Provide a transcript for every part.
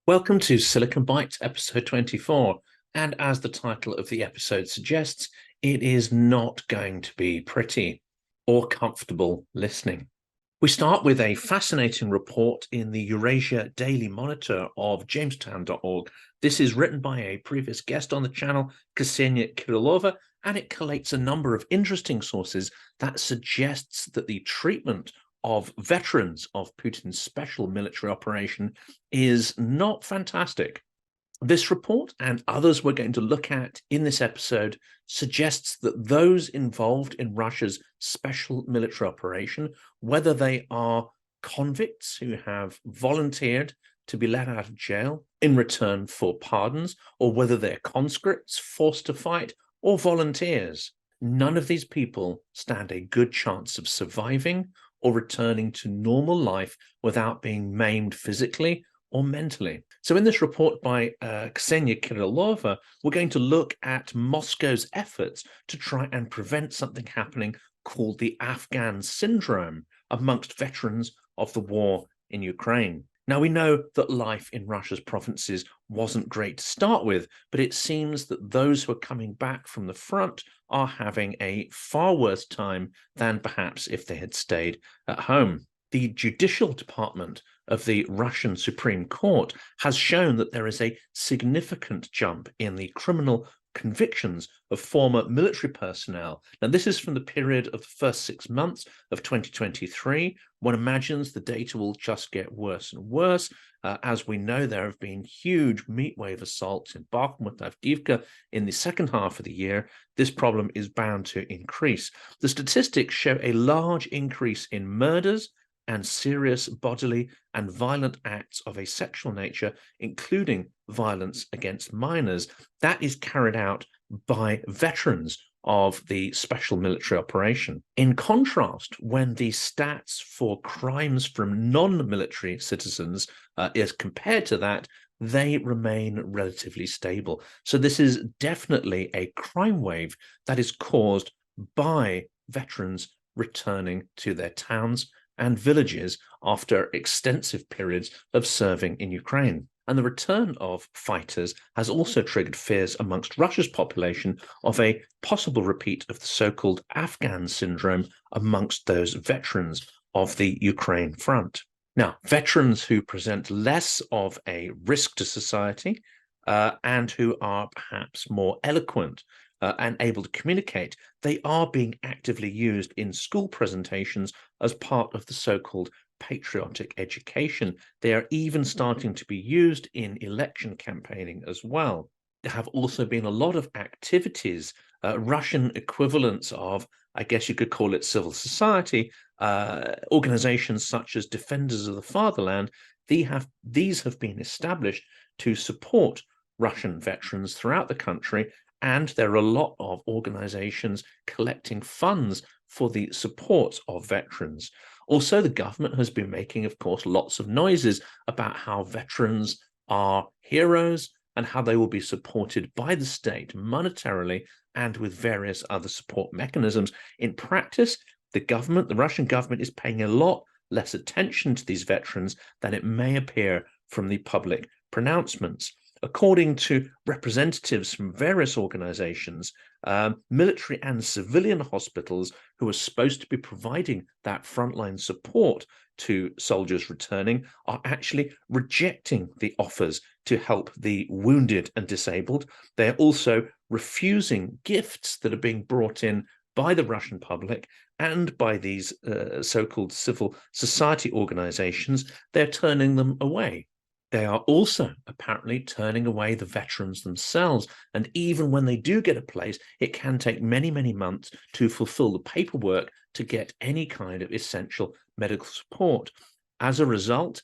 Welcome to Silicon Bytes, episode 24. And as the title of the episode suggests, it is not going to be pretty or comfortable listening. We start with a fascinating report in the Eurasia Daily Monitor of Jamestown.org. This is written by a previous guest on the channel, Ksenia Kirilova, and it collates a number of interesting sources that suggests that the treatment of veterans of Putin's special military operation is not fantastic. This report and others we're going to look at in this episode suggests that those involved in Russia's special military operation, whether they are convicts who have volunteered to be let out of jail in return for pardons, or whether they're conscripts forced to fight, or volunteers, none of these people stand a good chance of surviving or returning to normal life without being maimed physically or mentally. So in this report by Ksenia Kirilova, we're going to look at Moscow's efforts to try and prevent something happening called the Afghan syndrome amongst veterans of the war in Ukraine. Now, we know that life in Russia's provinces wasn't great to start with, but it seems that those who are coming back from the front are having a far worse time than perhaps if they had stayed at home. The judicial department of the Russian Supreme Court has shown that there is a significant jump in the criminal convictions of former military personnel. Now, this is from the period of the first 6 months of 2023. One imagines the data will just get worse and worse. As we know, there have been huge meatwave assaults in Bakhmut, Avdiivka in the second half of the year. This problem is bound to increase. The statistics show a large increase in murders and serious bodily and violent acts of a sexual nature, including violence against minors, that is carried out by veterans of the special military operation. In contrast, when the stats for crimes from non-military citizens is compared to that, they remain relatively stable. So this is definitely a crime wave that is caused by veterans returning to their towns and villages after extensive periods of serving in Ukraine. And the return of fighters has also triggered fears amongst Russia's population of a possible repeat of the so-called Afghan syndrome amongst those veterans of the Ukraine front. Now, veterans who present less of a risk to society and who are perhaps more eloquent and able to communicate, they are being actively used in school presentations as part of the so-called patriotic education. They are even starting to be used in election campaigning as well. There have also been a lot of activities, Russian equivalents of, I guess you could call it civil society, organizations such as Defenders of the Fatherland. These have been established to support Russian veterans throughout the country, and there are a lot of organizations collecting funds for the support of veterans. Also, the government has been making, of course, lots of noises about how veterans are heroes and how they will be supported by the state monetarily and with various other support mechanisms. In practice, the Russian government is paying a lot less attention to these veterans than it may appear from the public pronouncements. According to representatives from various organizations, military and civilian hospitals who are supposed to be providing that frontline support to soldiers returning are actually rejecting the offers to help the wounded and disabled. They're also refusing gifts that are being brought in by the Russian public and by these so-called civil society organizations. They're turning them away. They are also apparently turning away the veterans themselves. And even when they do get a place, it can take many, many months to fulfill the paperwork to get any kind of essential medical support. As a result,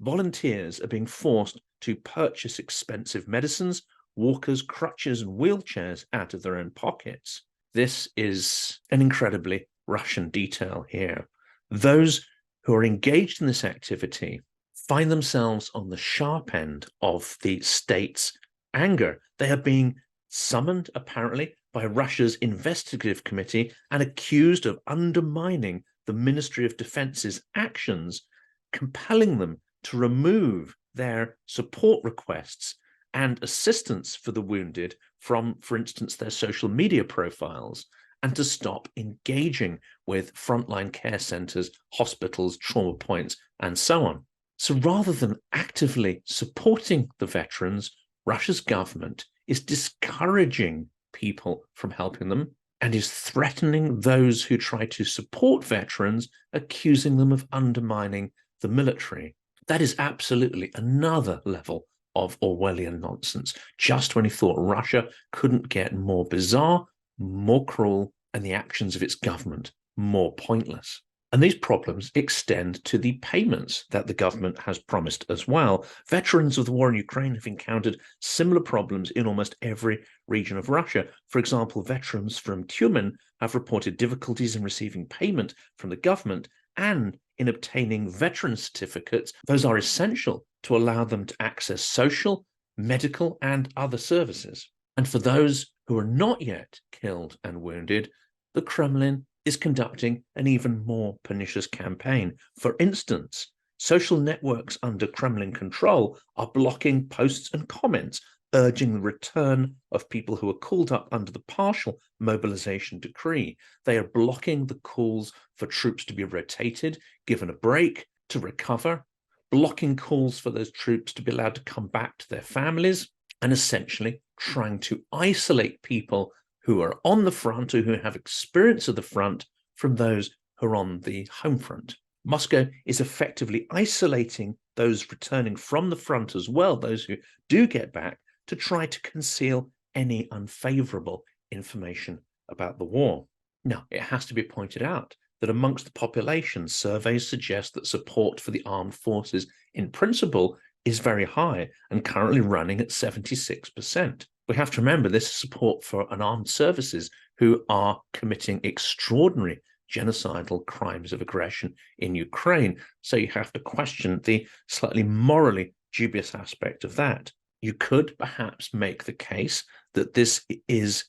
volunteers are being forced to purchase expensive medicines, walkers, crutches, and wheelchairs out of their own pockets. This is an incredibly Russian detail here. Those who are engaged in this activity find themselves on the sharp end of the state's anger. They are being summoned, apparently, by Russia's investigative committee and accused of undermining the Ministry of Defense's actions, compelling them to remove their support requests and assistance for the wounded from, for instance, their social media profiles, and to stop engaging with frontline care centres, hospitals, trauma points, and so on. So rather than actively supporting the veterans, Russia's government is discouraging people from helping them and is threatening those who try to support veterans, accusing them of undermining the military. That is absolutely another level of Orwellian nonsense, just when he thought Russia couldn't get more bizarre, more cruel, and the actions of its government more pointless. And these problems extend to the payments that the government has promised as well. Veterans of the war in Ukraine have encountered similar problems in almost every region of Russia. For example, veterans from Tyumen have reported difficulties in receiving payment from the government and in obtaining veteran certificates. Those are essential to allow them to access social, medical, and other services. And for those who are not yet killed and wounded, the Kremlin is conducting an even more pernicious campaign. For instance, social networks under Kremlin control are blocking posts and comments urging the return of people who are called up under the partial mobilization decree. They are blocking the calls for troops to be rotated, given a break, to recover, blocking calls for those troops to be allowed to come back to their families, and essentially trying to isolate people who are on the front or who have experience of the front from those who are on the home front. Moscow is effectively isolating those returning from the front as well, those who do get back, to try to conceal any unfavorable information about the war. Now, it has to be pointed out that amongst the population, surveys suggest that support for the armed forces in principle is very high and currently running at 76%. We have to remember this is support for an armed services who are committing extraordinary genocidal crimes of aggression in Ukraine. So you have to question the slightly morally dubious aspect of that. You could perhaps make the case that this is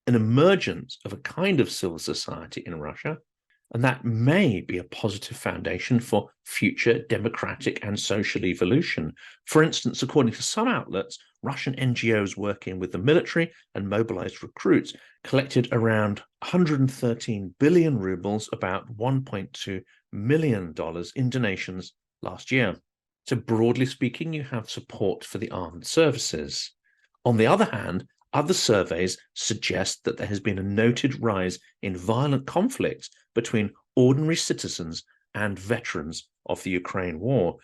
an emergence of a kind of civil society in Russia, and that may be a positive foundation for future democratic and social evolution. For instance, according to some outlets, Russian NGOs working with the military and mobilized recruits collected around 113 billion rubles, about $1.2 million in donations last year. So broadly speaking, you have support for the armed services. On the other hand, other surveys suggest that there has been a noted rise in violent conflicts between ordinary citizens and veterans of the Ukraine war.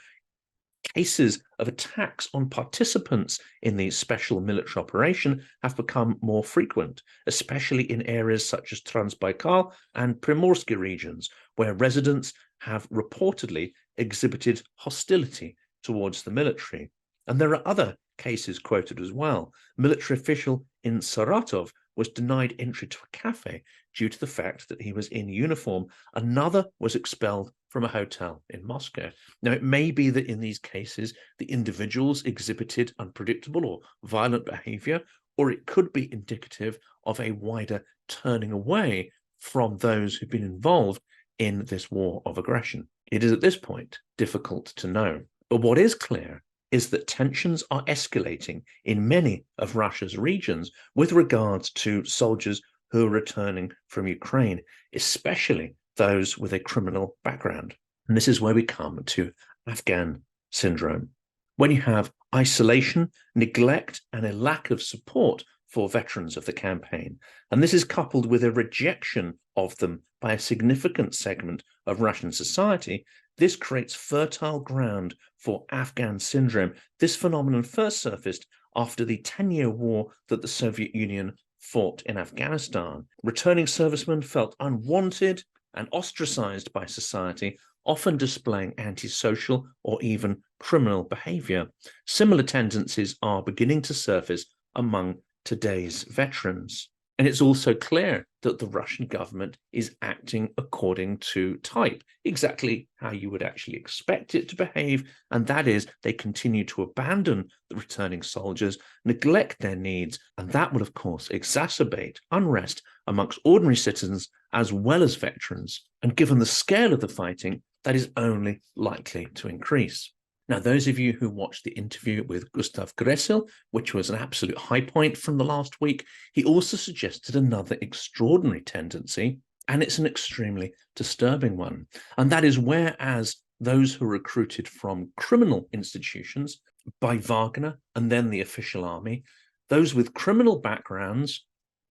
Cases of attacks on participants in the special military operation have become more frequent, especially in areas such as Transbaikal and Primorsky regions, where residents have reportedly exhibited hostility towards the military. And there are other cases quoted as well. A military official in Saratov was denied entry to a cafe due to the fact that he was in uniform. Another was expelled from a hotel in Moscow. Now, it may be that in these cases, the individuals exhibited unpredictable or violent behavior, or it could be indicative of a wider turning away from those who've been involved in this war of aggression. It is at this point difficult to know. But what is clear is that tensions are escalating in many of Russia's regions with regards to soldiers who are returning from Ukraine, especially those with a criminal background. And this is where we come to Afghan syndrome. When you have isolation, neglect, and a lack of support for veterans of the campaign, and this is coupled with a rejection of them by a significant segment of Russian society, this creates fertile ground for Afghan syndrome. This phenomenon first surfaced after the 10-year war that the Soviet Union fought in Afghanistan. Returning servicemen felt unwanted and ostracized by society, often displaying antisocial or even criminal behavior. Similar tendencies are beginning to surface among today's veterans. And it's also clear that the Russian government is acting according to type, exactly how you would actually expect it to behave. And that is, they continue to abandon the returning soldiers, neglect their needs, and that will, of course, exacerbate unrest amongst ordinary citizens as well as veterans. And given the scale of the fighting, that is only likely to increase. Now, those of you who watched the interview with Gustav Gressel, which was an absolute high point from the last week, he also suggested another extraordinary tendency, and it's an extremely disturbing one. And that is whereas those who are recruited from criminal institutions by Wagner and then the official army, those with criminal backgrounds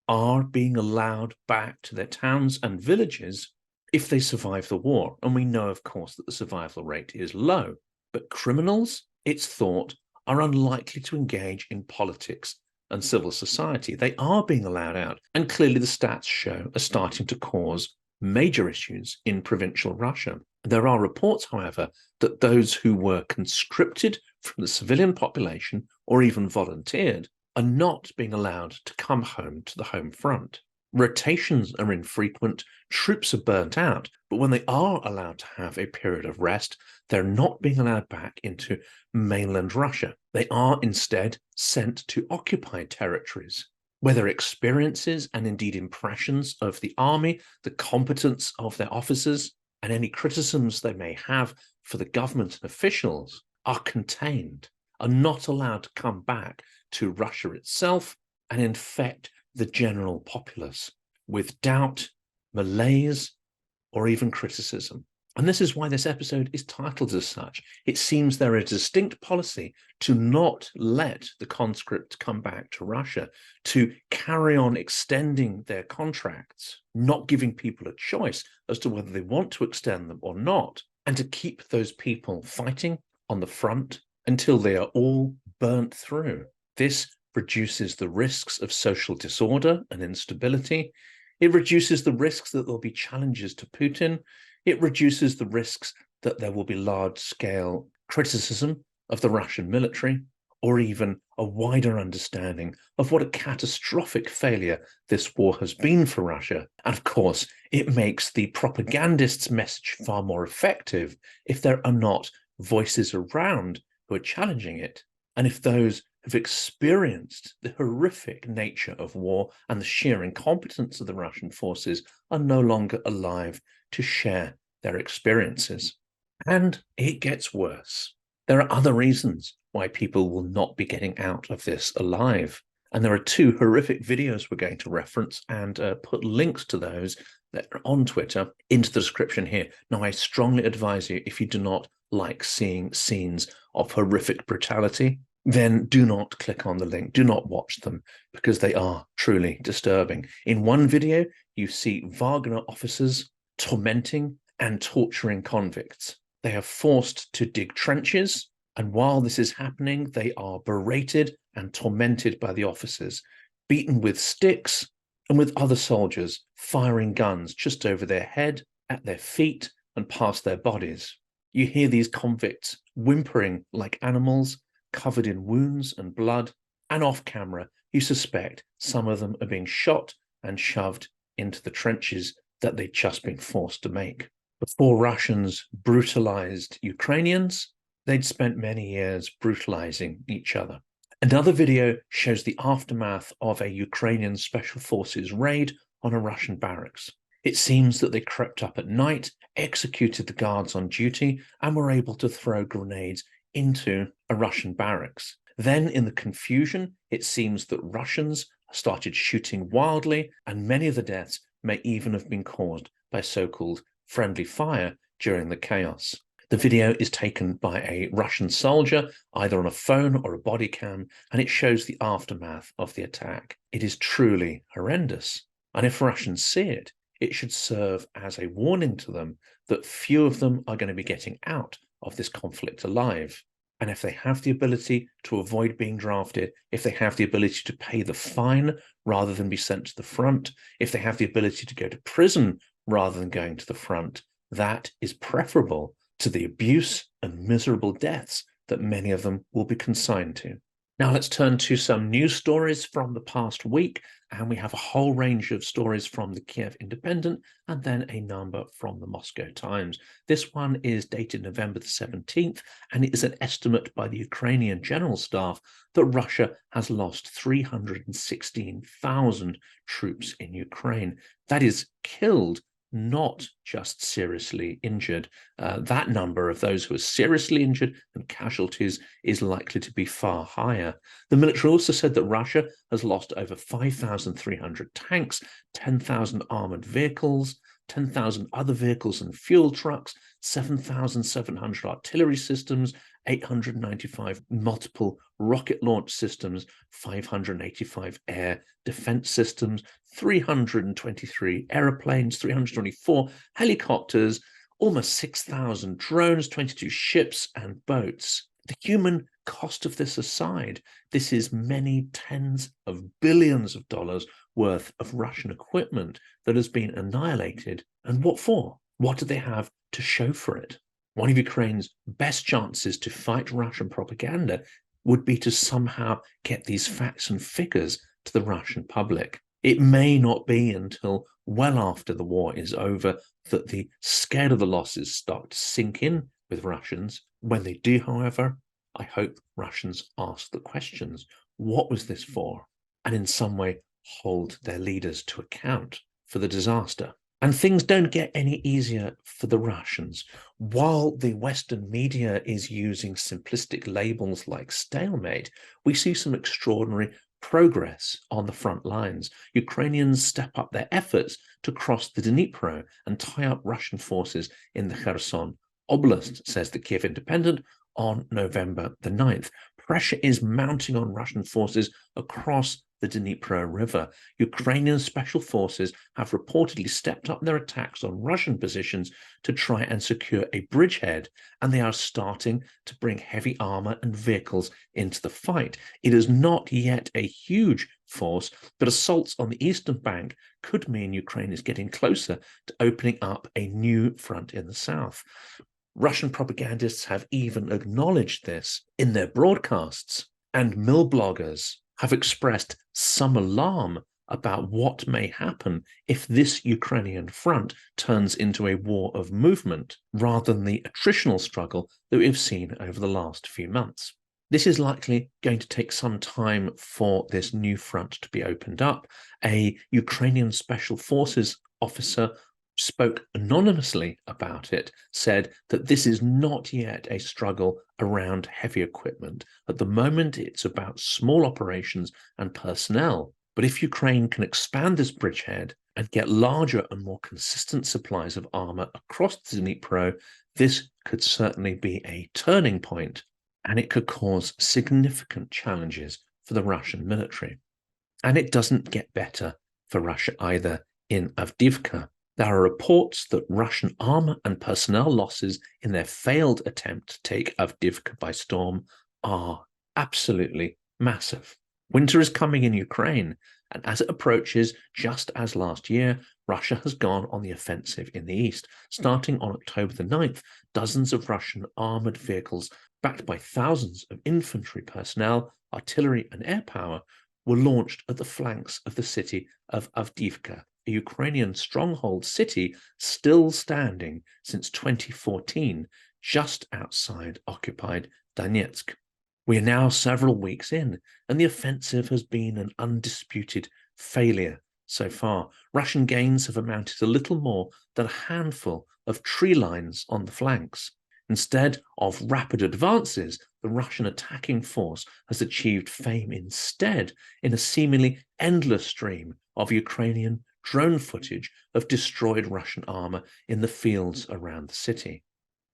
are being allowed back to their towns and villages if they survive the war. And we know, of course, that the survival rate is low. But criminals, it's thought, are unlikely to engage in politics and civil society. They are being allowed out. And clearly the stats show are starting to cause major issues in provincial Russia. There are reports, however, that those who were conscripted from the civilian population or even volunteered are not being allowed to come home to the home front. Rotations are infrequent, troops are burnt out, but when they are allowed to have a period of rest, they're not being allowed back into mainland Russia. They are instead sent to occupied territories, where their experiences and indeed impressions of the army, the competence of their officers, and any criticisms they may have for the government and officials are contained, are not allowed to come back to Russia itself and infect the general populace with doubt, malaise, or even criticism. And this is why this episode is titled as such. It seems there is a distinct policy to not let the conscripts come back to Russia, to carry on extending their contracts, not giving people a choice as to whether they want to extend them or not, and to keep those people fighting on the front until they are all burnt through. This reduces the risks of social disorder and instability. It reduces the risks that there'll be challenges to Putin. It reduces the risks that there will be large-scale criticism of the Russian military, or even a wider understanding of what a catastrophic failure this war has been for Russia. And of course, it makes the propagandist's message far more effective if there are not voices around who are challenging it, and if those have experienced the horrific nature of war and the sheer incompetence of the Russian forces are no longer alive to share their experiences. And it gets worse. There are other reasons why people will not be getting out of this alive. And there are two horrific videos we're going to reference and put links to those that are on Twitter into the description here. Now, I strongly advise you, if you do not like seeing scenes of horrific brutality, then do not click on the link. Do not watch them, because they are truly disturbing. In one video, you see Wagner officers tormenting and torturing convicts. They are forced to dig trenches, and while this is happening, they are berated and tormented by the officers, beaten with sticks and with other soldiers firing guns just over their head, at their feet, and past their bodies. You hear these convicts whimpering like animals, covered in wounds and blood, and off camera, you suspect some of them are being shot and shoved into the trenches that they'd just been forced to make. Before Russians brutalized Ukrainians, they'd spent many years brutalizing each other. Another video shows the aftermath of a Ukrainian special forces raid on a Russian barracks. It seems that they crept up at night, executed the guards on duty, and were able to throw grenades into a Russian barracks. Then, in the confusion, it seems that Russians started shooting wildly, and many of the deaths may even have been caused by so-called friendly fire during the chaos. The video is taken by a Russian soldier, either on a phone or a body cam, and it shows the aftermath of the attack. It is truly horrendous. And if Russians see it, it should serve as a warning to them that few of them are going to be getting out of this conflict alive. And if they have the ability to avoid being drafted, if they have the ability to pay the fine rather than be sent to the front, if they have the ability to go to prison rather than going to the front, that is preferable to the abuse and miserable deaths that many of them will be consigned to. Now let's turn to some news stories from the past week, and we have a whole range of stories from the Kyiv Independent and then a number from the Moscow Times. This one is dated November the 17th, and it is an estimate by the Ukrainian General Staff that Russia has lost 316,000 troops in Ukraine. That is killed not just seriously injured. That number of those who are seriously injured and casualties is likely to be far higher. The military also said that Russia has lost over 5,300 tanks, 10,000 armored vehicles, 10,000 other vehicles and fuel trucks, 7,700 artillery systems, 895 multiple rocket launch systems, 585 air defense systems, 323 aeroplanes, 324 helicopters, almost 6,000 drones, 22 ships and boats. The human cost of this aside, this is many tens of billions of dollars worth of Russian equipment that has been annihilated. And what for? What do they have to show for it? One of Ukraine's best chances to fight Russian propaganda would be to somehow get these facts and figures to the Russian public. It may not be until well after the war is over that the scale of the losses start to sink in with Russians. When they do, however, I hope Russians ask the questions. What was this for? And in some way hold their leaders to account for the disaster. And things don't get any easier for the Russians. While the Western media is using simplistic labels like stalemate, we see some extraordinary progress on the front lines. Ukrainians step up their efforts to cross the Dnipro and tie up Russian forces in the Kherson Oblast, says the Kyiv Independent on November the 9th. Pressure is mounting on Russian forces across the Dnipro River. Ukrainian special forces have reportedly stepped up their attacks on Russian positions to try and secure a bridgehead, and they are starting to bring heavy armor and vehicles into the fight. It is not yet a huge force, but assaults on the eastern bank could mean Ukraine is getting closer to opening up a new front in the south. Russian propagandists have even acknowledged this in their broadcasts, and mill bloggers have expressed some alarm about what may happen if this Ukrainian front turns into a war of movement rather than the attritional struggle that we've seen over the last few months. This is likely going to take some time for this new front to be opened up. A Ukrainian Special Forces officer spoke anonymously about it, said that this is not yet a struggle around heavy equipment. At the moment, it's about small operations and personnel. But if Ukraine can expand this bridgehead and get larger and more consistent supplies of armor across the Dnipro, this could certainly be a turning point, and it could cause significant challenges for the Russian military. And it doesn't get better for Russia either in Avdiivka. There are reports that Russian armor and personnel losses in their failed attempt to take Avdiivka by storm are absolutely massive. Winter is coming in Ukraine, and as it approaches, just as last year, Russia has gone on the offensive in the east. Starting on October the 9th, dozens of Russian armored vehicles, backed by thousands of infantry personnel, artillery, and air power, were launched at the flanks of the city of Avdiivka, a Ukrainian stronghold city still standing since 2014, just outside occupied Donetsk. We are now several weeks in, and the offensive has been an undisputed failure so far. Russian gains have amounted to little more than a handful of tree lines on the flanks. Instead of rapid advances, the Russian attacking force has achieved fame instead in a seemingly endless stream of Ukrainian drone footage of destroyed Russian armor in the fields around the city.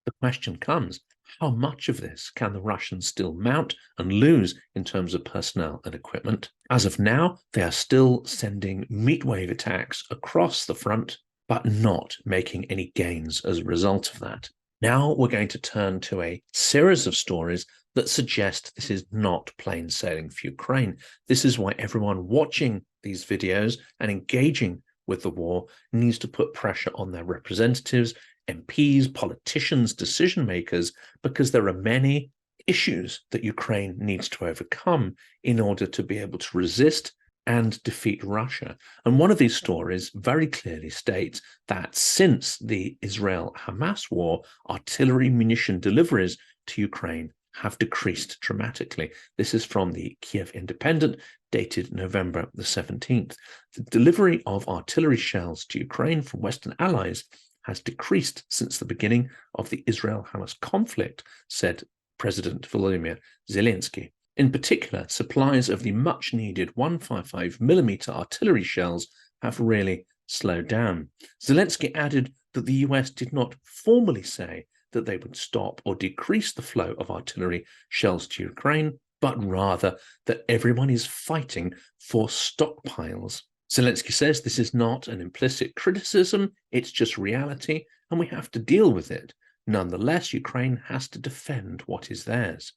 The question comes, how much of this can the Russians still mount and lose in terms of personnel and equipment? As of now, they are still sending meat wave attacks across the front, but not making any gains as a result of that. Now we're going to turn to a series of stories that suggest this is not plain sailing for Ukraine. This is why everyone watching these videos and engaging with the war needs to put pressure on their representatives, MPs, politicians, decision makers, because there are many issues that Ukraine needs to overcome in order to be able to resist and defeat Russia. And one of these stories very clearly states that since the Israel-Hamas war, artillery munition deliveries to Ukraine have decreased dramatically. This is from the Kyiv Independent, dated November the 17th. The delivery of artillery shells to Ukraine from Western allies has decreased since the beginning of the Israel-Hamas conflict, said President Volodymyr Zelensky. In particular, supplies of the much-needed 155mm artillery shells have really slowed down. Zelensky added that the US did not formally say that they would stop or decrease the flow of artillery shells to Ukraine, but rather that everyone is fighting for stockpiles. Zelensky says this is not an implicit criticism, it's just reality, and we have to deal with it. Nonetheless, Ukraine has to defend what is theirs.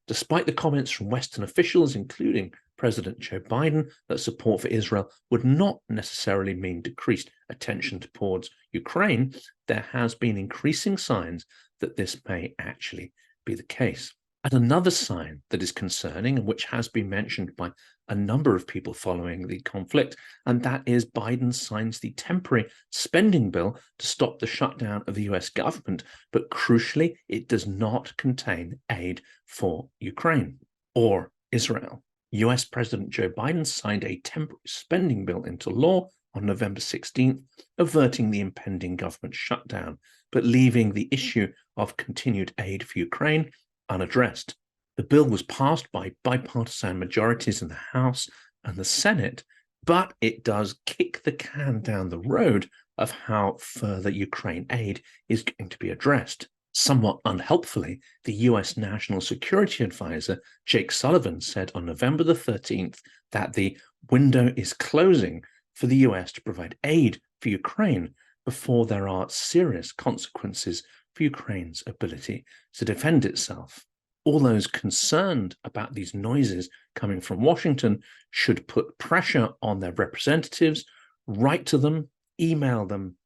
Despite the comments from Western officials, including President Joe Biden, that support for Israel would not necessarily mean decreased attention towards Ukraine, there has been increasing signs that this may actually be the case. And another sign that is concerning, and which has been mentioned by a number of people following the conflict, and that is Biden signs the temporary spending bill to stop the shutdown of the US government, but crucially, it does not contain aid for Ukraine or Israel. US President Joe Biden signed a temporary spending bill into law on November 16th, averting the impending government shutdown, but leaving the issue of continued aid for Ukraine unaddressed. The bill was passed by bipartisan majorities in the House and the Senate, but it does kick the can down the road of how further Ukraine aid is going to be addressed. Somewhat unhelpfully, the US National Security Advisor, Jake Sullivan, said on November the 13th that the window is closing for the US to provide aid for Ukraine before there are serious consequences for Ukraine's ability to defend itself. All those concerned about these noises coming from Washington should put pressure on their representatives, write to them, email them,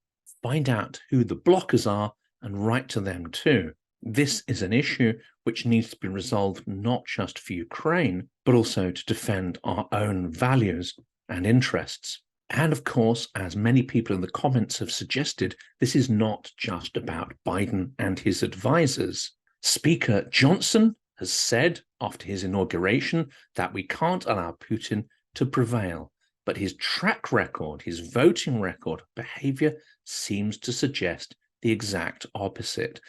find out who the blockers are, and write to them too. This is an issue which needs to be resolved not just for Ukraine, but also to defend our own values and interests. And of course, as many people in the comments have suggested, this is not just about Biden and his advisors. Speaker Johnson has said after his inauguration that we can't allow Putin to prevail, but his track record, his voting record, behavior seems to suggest the exact opposite.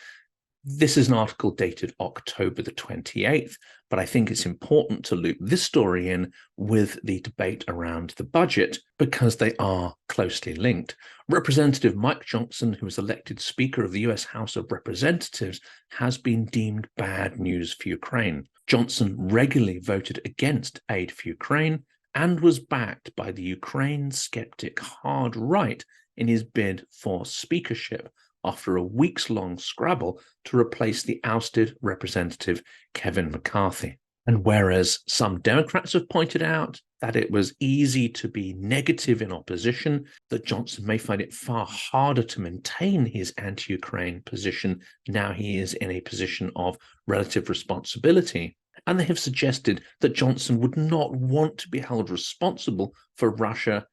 This is an article dated October the 28th, but I think it's important to loop this story in with the debate around the budget because they are closely linked. Representative Mike Johnson, who was elected Speaker of the US House of Representatives, has been deemed bad news for Ukraine. Johnson regularly voted against aid for Ukraine and was backed by the Ukraine skeptic hard right in his bid for speakership after a weeks-long scrabble to replace the ousted Representative Kevin McCarthy. And whereas some Democrats have pointed out that it was easy to be negative in opposition, that Johnson may find it far harder to maintain his anti-Ukraine position now he is in a position of relative responsibility. And they have suggested that Johnson would not want to be held responsible for Russia,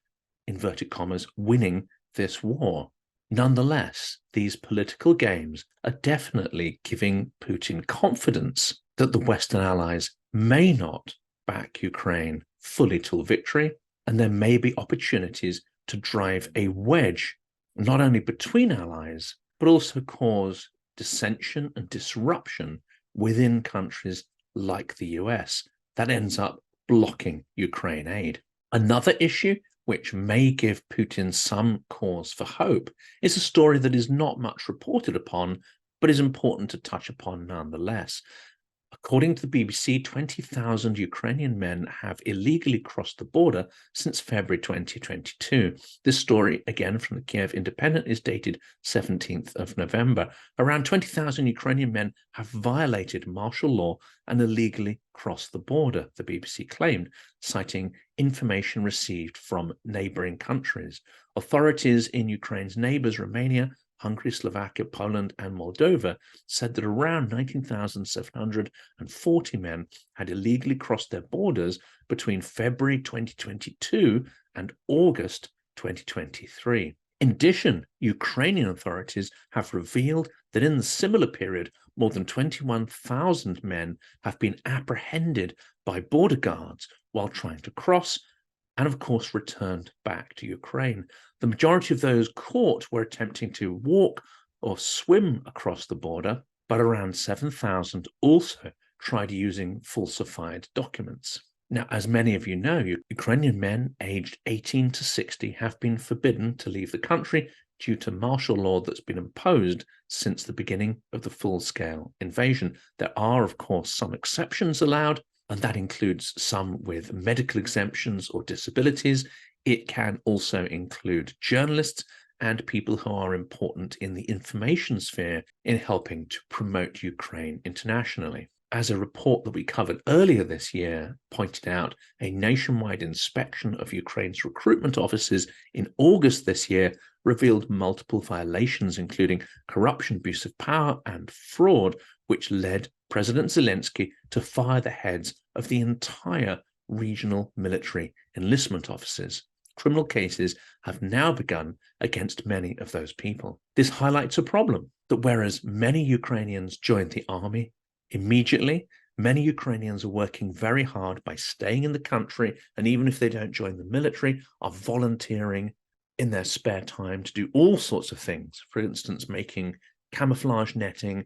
inverted commas, winning this war. Nonetheless, these political games are definitely giving Putin confidence that the Western allies may not back Ukraine fully till victory, and there may be opportunities to drive a wedge, not only between allies, but also cause dissension and disruption within countries like the US that ends up blocking Ukraine aid. Another issue which may give Putin some cause for hope, is a story that is not much reported upon, but is important to touch upon nonetheless. According to the BBC, 20,000 Ukrainian men have illegally crossed the border since February 2022. This story, again from the Kyiv Independent, is dated 17th of November. Around 20,000 Ukrainian men have violated martial law and illegally crossed the border, the BBC claimed, citing information received from neighboring countries. Authorities in Ukraine's neighbors, Romania, Hungary, Slovakia, Poland, and Moldova, said that around 19,740 men had illegally crossed their borders between February 2022 and August 2023. In addition, Ukrainian authorities have revealed that in the similar period, more than 21,000 men have been apprehended by border guards while trying to cross and, of course, returned back to Ukraine. The majority of those caught were attempting to walk or swim across the border, but around 7,000 also tried using falsified documents. Now, as many of you know, Ukrainian men aged 18 to 60 have been forbidden to leave the country due to martial law that's been imposed since the beginning of the full-scale invasion. There are, of course, some exceptions allowed, and that includes some with medical exemptions or disabilities. It can also include journalists and people who are important in the information sphere in helping to promote Ukraine internationally. As a report that we covered earlier this year pointed out, a nationwide inspection of Ukraine's recruitment offices in August this year revealed multiple violations, including corruption, abuse of power, and fraud, which led President Zelensky to fire the heads of the entire regional military enlistment offices. Criminal cases have now begun against many of those people. This highlights a problem that whereas many Ukrainians joined the army immediately, many Ukrainians are working very hard by staying in the country, and even if they don't join the military, are volunteering in their spare time to do all sorts of things. For instance, making camouflage netting,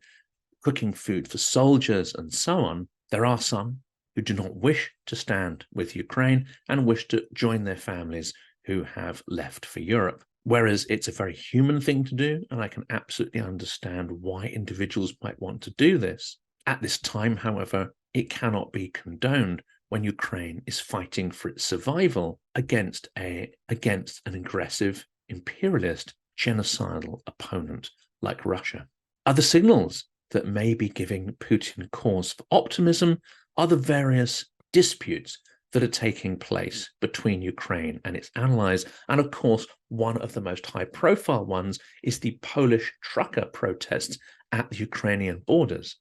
cooking food for soldiers, and so on. There are some who do not wish to stand with Ukraine and wish to join their families who have left for Europe. Whereas it's a very human thing to do, and I can absolutely understand why individuals might want to do this. At this time, however, it cannot be condoned when Ukraine is fighting for its survival against an aggressive, imperialist, genocidal opponent like Russia. Other signals that may be giving Putin cause for optimism are the various disputes that are taking place between Ukraine and its allies. And of course, one of the most high-profile ones is the Polish trucker protests at the Ukrainian borders.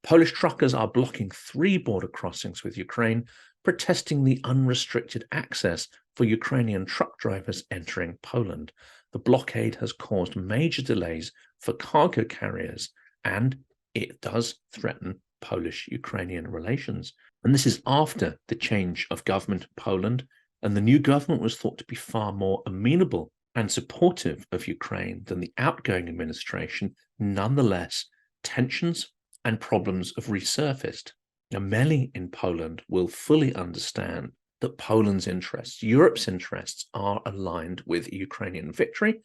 Polish truckers are blocking 3 border crossings with Ukraine, protesting the unrestricted access for Ukrainian truck drivers entering Poland. The blockade has caused major delays for cargo carriers, and it does threaten Polish-Ukrainian relations. And this is after the change of government in Poland, and the new government was thought to be far more amenable and supportive of Ukraine than the outgoing administration. Nonetheless, tensions and problems have resurfaced. Now, many in Poland will fully understand that Poland's interests, Europe's interests, are aligned with Ukrainian victory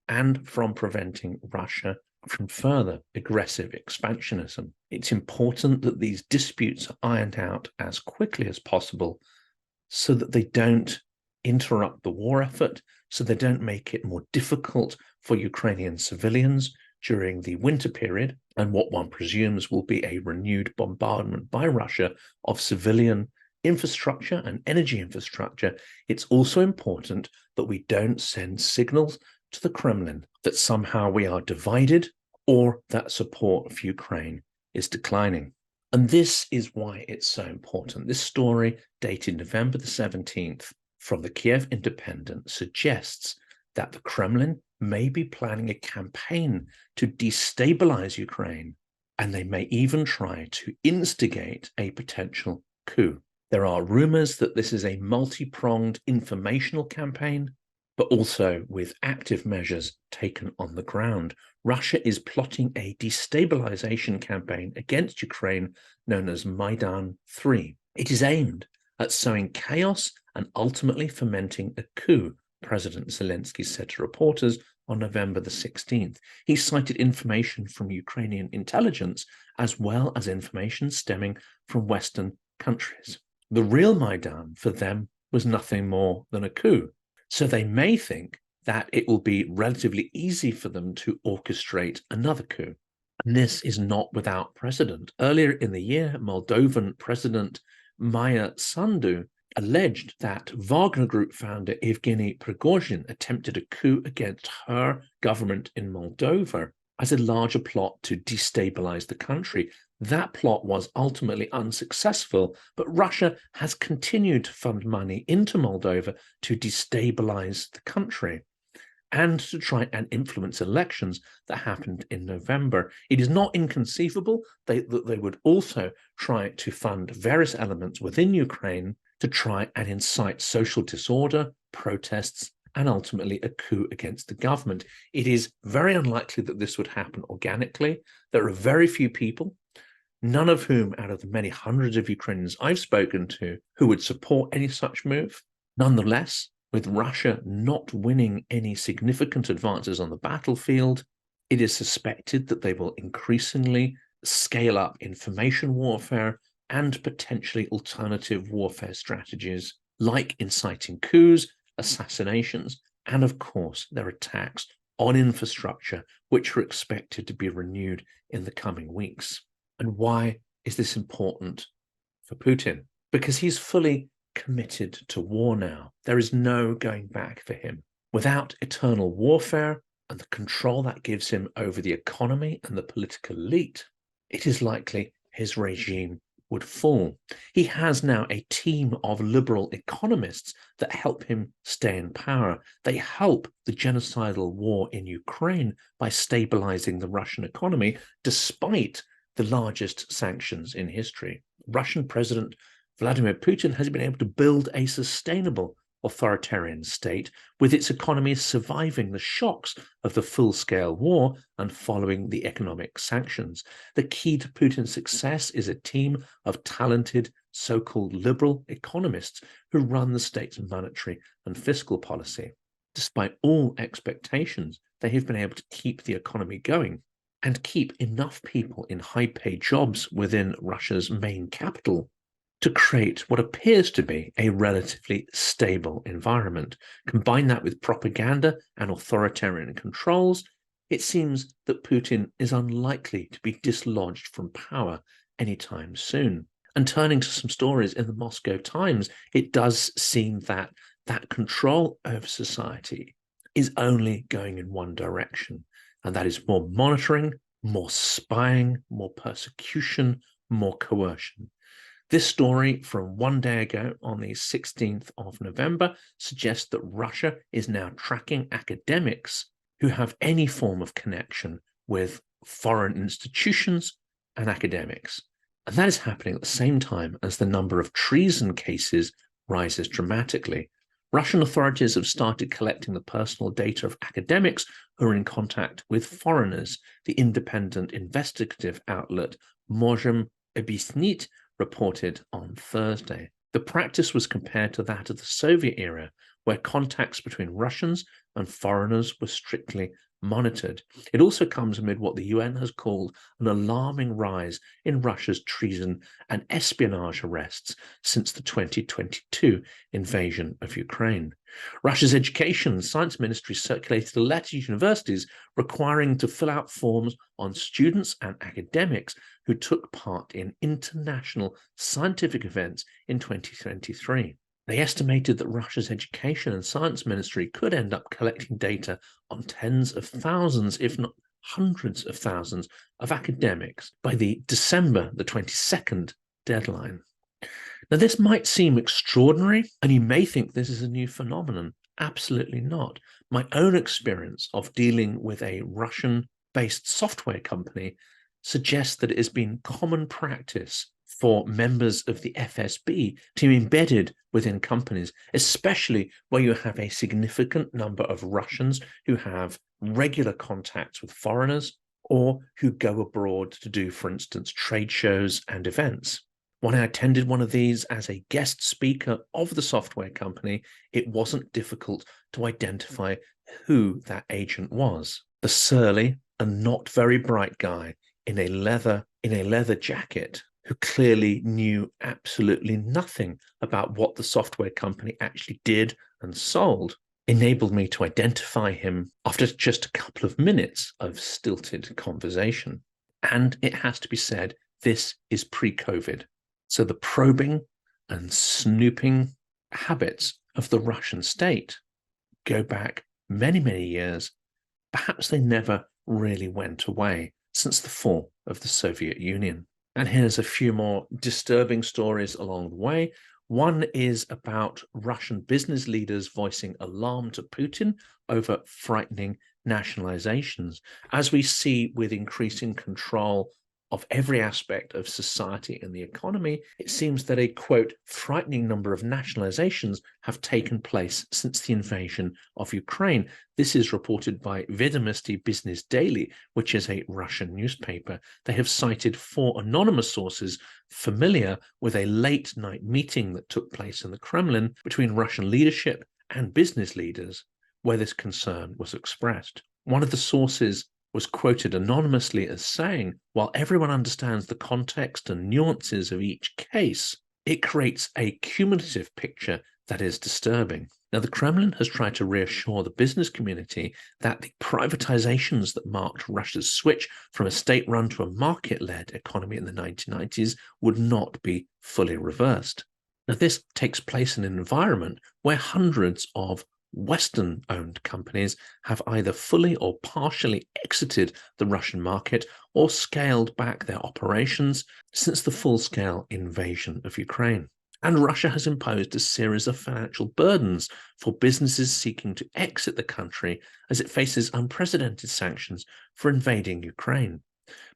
and from preventing Russia from further aggressive expansionism. It's important that these disputes are ironed out as quickly as possible so that they don't interrupt the war effort, so they don't make it more difficult for Ukrainian civilians during the winter period and what one presumes will be a renewed bombardment by Russia of civilian infrastructure and energy infrastructure. It's also important that we don't send signals to the Kremlin that somehow we are divided or that support for Ukraine is declining. And this is why it's so important. This story, dated November the 17th, from the Kyiv Independent, suggests that the Kremlin may be planning a campaign to destabilize Ukraine, and they may even try to instigate a potential coup. There are rumors that this is a multi-pronged informational campaign, but also with active measures taken on the ground. Russia is plotting a destabilization campaign against Ukraine known as Maidan 3. It is aimed at sowing chaos and ultimately fomenting a coup, President Zelensky said to reporters on November the 16th. He cited information from Ukrainian intelligence as well as information stemming from Western countries. The real Maidan for them was nothing more than a coup. So they may think that it will be relatively easy for them to orchestrate another coup. And this is not without precedent. Earlier in the year, Moldovan President Maya Sandu alleged that Wagner Group founder Evgeny Prigozhin attempted a coup against her government in Moldova as a larger plot to destabilize the country. That plot was ultimately unsuccessful, but Russia has continued to fund money into Moldova to destabilize the country. and to try and influence elections that happened in November. It is not inconceivable that they would also try to fund various elements within Ukraine to try and incite social disorder, protests, and ultimately a coup against the government. It is very unlikely that this would happen organically. There are very few people, none of whom out of the many hundreds of Ukrainians I've spoken to, who would support any such move. Nonetheless, with Russia not winning any significant advances on the battlefield, it is suspected that they will increasingly scale up information warfare and potentially alternative warfare strategies like inciting coups, assassinations, and of course their attacks on infrastructure, which are expected to be renewed in the coming weeks. And why is this important for Putin? Because he's fully committed to war now. There is no going back for him. Without eternal warfare and the control that gives him over the economy and the political elite, it is likely his regime would fall. He has now a team of liberal economists that help him stay in power. They help the genocidal war in Ukraine by stabilizing the Russian economy, despite the largest sanctions in history. Russian President Vladimir Putin has been able to build a sustainable authoritarian state, with its economy surviving the shocks of the full-scale war and following the economic sanctions. The key to Putin's success is a team of talented so-called liberal economists who run the state's monetary and fiscal policy. Despite all expectations, they have been able to keep the economy going and keep enough people in high-paid jobs within Russia's main capital to create what appears to be a relatively stable environment. Combine that with propaganda and authoritarian controls, it seems that Putin is unlikely to be dislodged from power anytime soon. And turning to some stories in the Moscow Times, it does seem that that control over society is only going in one direction, and that is more monitoring, more spying, more persecution, more coercion. This story from one day ago on the 16th of November suggests that Russia is now tracking academics who have any form of connection with foreign institutions and academics. And that is happening at the same time as the number of treason cases rises dramatically. Russian authorities have started collecting the personal data of academics who are in contact with foreigners. The independent investigative outlet Możemy Objaśnić reported on Thursday. The practice was compared to that of the Soviet era, where contacts between Russians and foreigners were strictly monitored. It also comes amid what the UN has called an alarming rise in Russia's treason and espionage arrests since the 2022 invasion of Ukraine. Russia's Education and Science Ministry circulated a letter to universities requiring to fill out forms on students and academics who took part in international scientific events in 2023. They estimated that Russia's Education and Science Ministry could end up collecting data on tens of thousands, if not hundreds of thousands, of academics by the December the 22nd deadline. Now, this might seem extraordinary, and you may think this is a new phenomenon. Absolutely not. My own experience of dealing with a Russian-based software company suggests that it has been common practice for members of the FSB to be embedded within companies, especially where you have a significant number of Russians who have regular contacts with foreigners or who go abroad to do, for instance, trade shows and events. When I attended one of these as a guest speaker of the software company, it wasn't difficult to identify who that agent was. The surly and not very bright guy in a leather jacket who clearly knew absolutely nothing about what the software company actually did and sold, enabled me to identify him after just a couple of minutes of stilted conversation. And it has to be said, this is pre-COVID. So the probing and snooping habits of the Russian state go back many, many years. Perhaps they never really went away since the fall of the Soviet Union. And here's a few more disturbing stories along the way. One is about Russian business leaders voicing alarm to Putin over frightening nationalizations. As we see with increasing control of every aspect of society and the economy, it seems that a, quote, frightening number of nationalizations have taken place since the invasion of Ukraine. This is reported by Vedomosti Business Daily, which is a Russian newspaper. They have cited 4 anonymous sources familiar with a late-night meeting that took place in the Kremlin between Russian leadership and business leaders, where this concern was expressed. One of the sources was quoted anonymously as saying, while everyone understands the context and nuances of each case, it creates a cumulative picture that is disturbing. Now, the Kremlin has tried to reassure the business community that the privatizations that marked Russia's switch from a state-run to a market-led economy in the 1990s would not be fully reversed. Now, this takes place in an environment where hundreds of Western-owned companies have either fully or partially exited the Russian market or scaled back their operations since the full-scale invasion of Ukraine. And Russia has imposed a series of financial burdens for businesses seeking to exit the country as it faces unprecedented sanctions for invading Ukraine.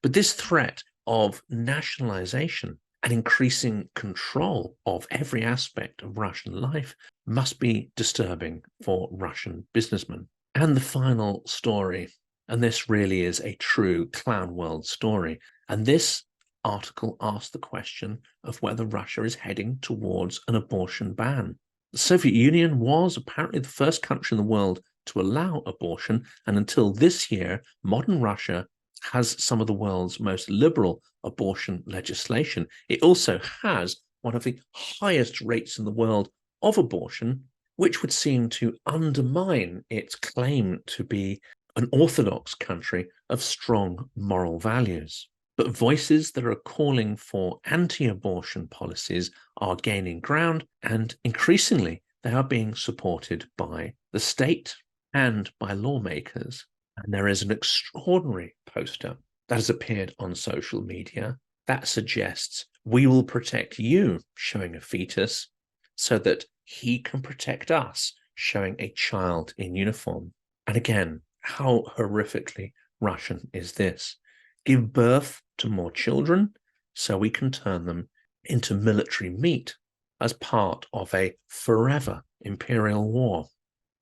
But this threat of nationalization and increasing control of every aspect of Russian life must be disturbing for Russian businessmen. And the final story, and this really is a true clown world story, and this article asked the question of whether Russia is heading towards an abortion ban. The Soviet Union was apparently the first country in the world to allow abortion, and until this year, modern Russia has some of the world's most liberal abortion legislation. It also has one of the highest rates in the world of abortion, which would seem to undermine its claim to be an orthodox country of strong moral values. But voices that are calling for anti-abortion policies are gaining ground, and increasingly they are being supported by the state and by lawmakers. And there is an extraordinary poster that has appeared on social media that suggests we will protect you, showing a fetus, so that he can protect us, showing a child in uniform. And again, how horrifically Russian is this? Give birth to more children so we can turn them into military meat as part of a forever imperial war.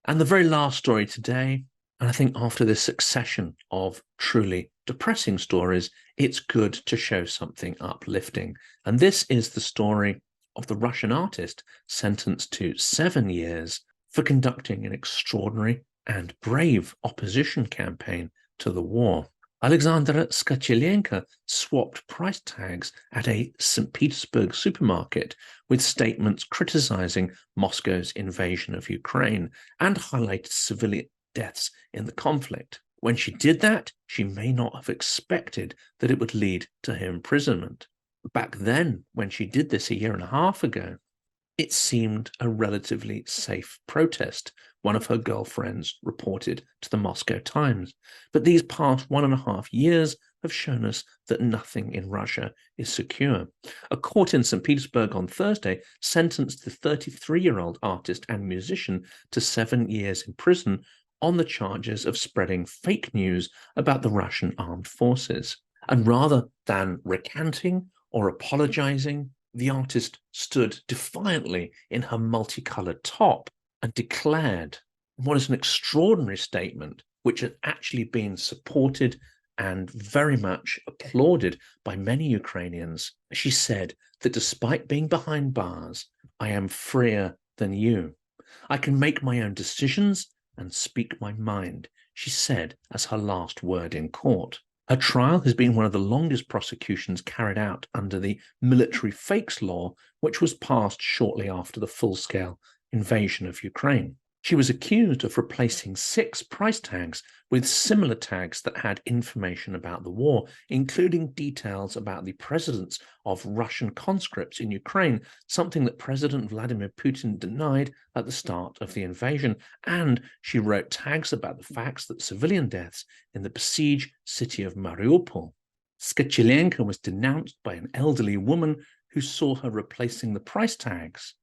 And the very last story today, and I think after this succession of truly depressing stories, it's good to show something uplifting. And this is the story of the Russian artist sentenced to 7 years for conducting an extraordinary and brave opposition campaign to the war. Alexandra Skachelenko swapped price tags at a St. Petersburg supermarket with statements criticizing Moscow's invasion of Ukraine and highlighted civilian deaths in the conflict. When she did that, she may not have expected that it would lead to her imprisonment. Back then, when she did this a year and a half ago, it seemed a relatively safe protest, one of her girlfriends reported to the Moscow Times. But these past 1.5 years have shown us that nothing in Russia is secure. A court in St. Petersburg on Thursday sentenced the 33-year-old artist and musician to 7 years in prison on the charges of spreading fake news about the Russian armed forces. And rather than recanting or apologizing, the artist stood defiantly in her multicolored top and declared what is an extraordinary statement, which has actually been supported and very much applauded by many Ukrainians. She said that despite being behind bars, I am freer than you. I can make my own decisions and speak my mind, she said as her last word in court. Her trial has been one of the longest prosecutions carried out under the military fakes law, which was passed shortly after the full-scale invasion of Ukraine. She was accused of replacing 6 price tags with similar tags that had information about the war, including details about the presence of Russian conscripts in Ukraine, something that President Vladimir Putin denied at the start of the invasion. And she wrote tags about the facts that civilian deaths in the besieged city of Mariupol. Skachelenko was denounced by an elderly woman who saw her replacing the price tags.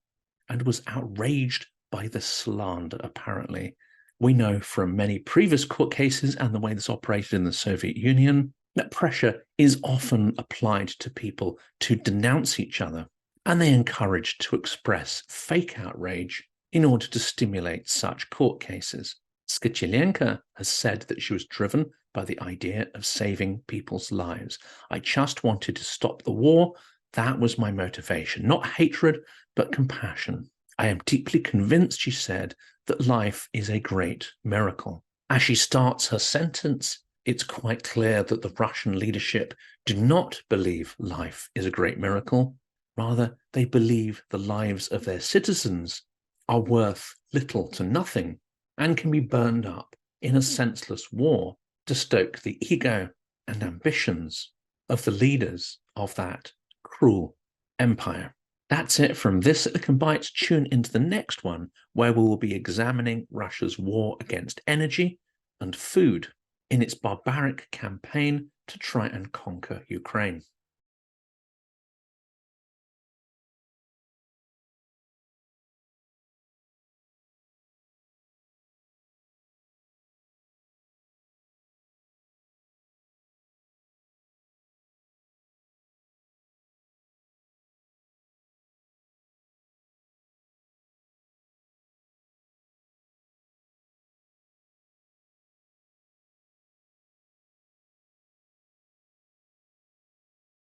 and was outraged by the slander, apparently. We know from many previous court cases and the way this operated in the Soviet Union that pressure is often applied to people to denounce each other, and they encouraged to express fake outrage in order to stimulate such court cases. Skichilenko has said that she was driven by the idea of saving people's lives. I just wanted to stop the war. That was my motivation. Not hatred, but compassion. I am deeply convinced, she said, that life is a great miracle. As she starts her sentence, it's quite clear that the Russian leadership do not believe life is a great miracle. Rather, they believe the lives of their citizens are worth little to nothing and can be burned up in a senseless war to stoke the ego and ambitions of the leaders of that cruel empire. That's it from this Silicon Bites. Tune into the next one, where we will be examining Russia's war against energy and food in its barbaric campaign to try and conquer Ukraine.